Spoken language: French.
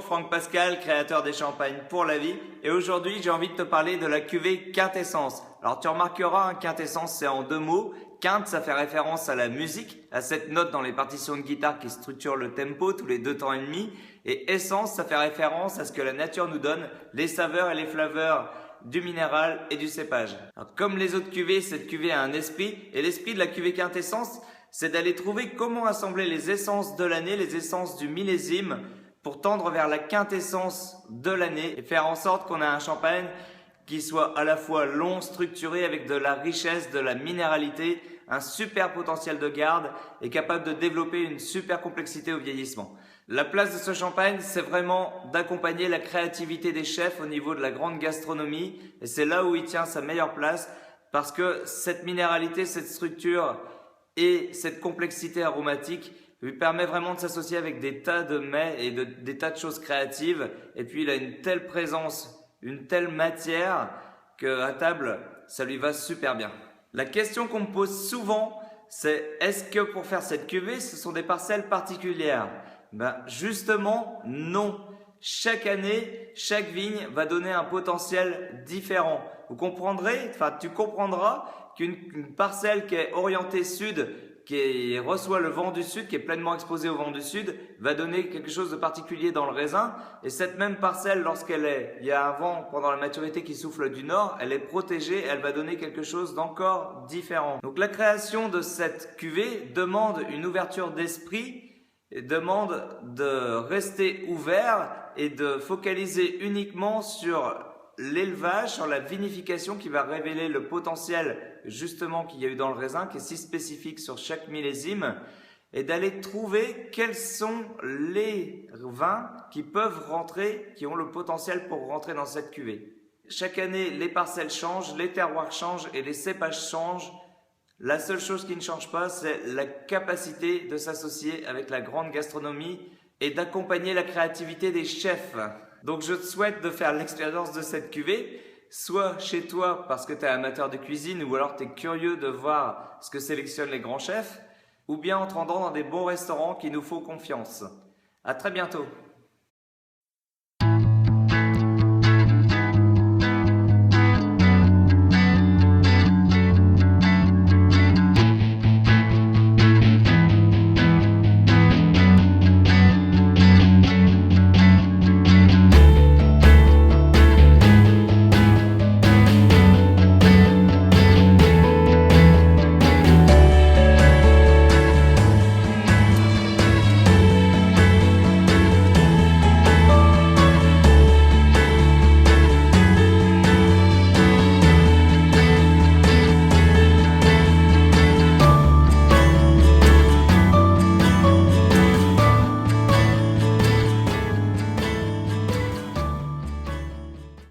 Franck Pascal, créateur des champagnes pour la vie. Et aujourd'hui, j'ai envie de te parler de la cuvée Quintessence. Alors tu remarqueras, Quintessence c'est en deux mots. Quinte, ça fait référence à la musique, à cette note dans les partitions de guitare qui structure le tempo tous les 2 temps et demi. Et essence, ça fait référence à ce que la nature nous donne, les saveurs et les flaveurs du minéral et du cépage. Alors, comme les autres cuvées, cette cuvée a un esprit. Et l'esprit de la cuvée Quintessence, c'est d'aller trouver comment assembler les essences de l'année, les essences du millésime, pour tendre vers la quintessence de l'année et faire en sorte qu'on ait un champagne qui soit à la fois long, structuré, avec de la richesse, de la minéralité, un super potentiel de garde et capable de développer une super complexité au vieillissement. La place de ce champagne, c'est vraiment d'accompagner la créativité des chefs au niveau de la grande gastronomie, et c'est là où il tient sa meilleure place, parce que cette minéralité, cette structure et cette complexité aromatique lui permet vraiment de s'associer avec des tas de mets et des tas de choses créatives. Et puis il a une telle présence, une telle matière qu'à table, ça lui va super bien. La question qu'on me pose souvent, c'est est-ce que pour faire cette cuvée, ce sont des parcelles particulières? Justement, non. Chaque année, chaque vigne va donner un potentiel différent. Tu comprendras qu'une parcelle qui est orientée sud, qui reçoit le vent du sud, qui est pleinement exposée au vent du sud, va donner quelque chose de particulier dans le raisin. Et cette même parcelle, il y a un vent pendant la maturité qui souffle du nord, elle est protégée, elle va donner quelque chose d'encore différent. Donc la création de cette cuvée demande une ouverture d'esprit, demande de rester ouvert et de focaliser uniquement sur l'élevage, sur la vinification qui va révéler le potentiel justement qu'il y a eu dans le raisin, qui est si spécifique sur chaque millésime, et d'aller trouver quels sont les vins qui peuvent rentrer, qui ont le potentiel pour rentrer dans cette cuvée. Chaque année, les parcelles changent, les terroirs changent et les cépages changent. La seule chose qui ne change pas, c'est la capacité de s'associer avec la grande gastronomie et d'accompagner la créativité des chefs. Donc je te souhaite de faire l'expérience de cette cuvée, soit chez toi parce que tu es amateur de cuisine ou alors tu es curieux de voir ce que sélectionnent les grands chefs, ou bien en te rendant dans des bons restaurants qui nous font confiance. À très bientôt.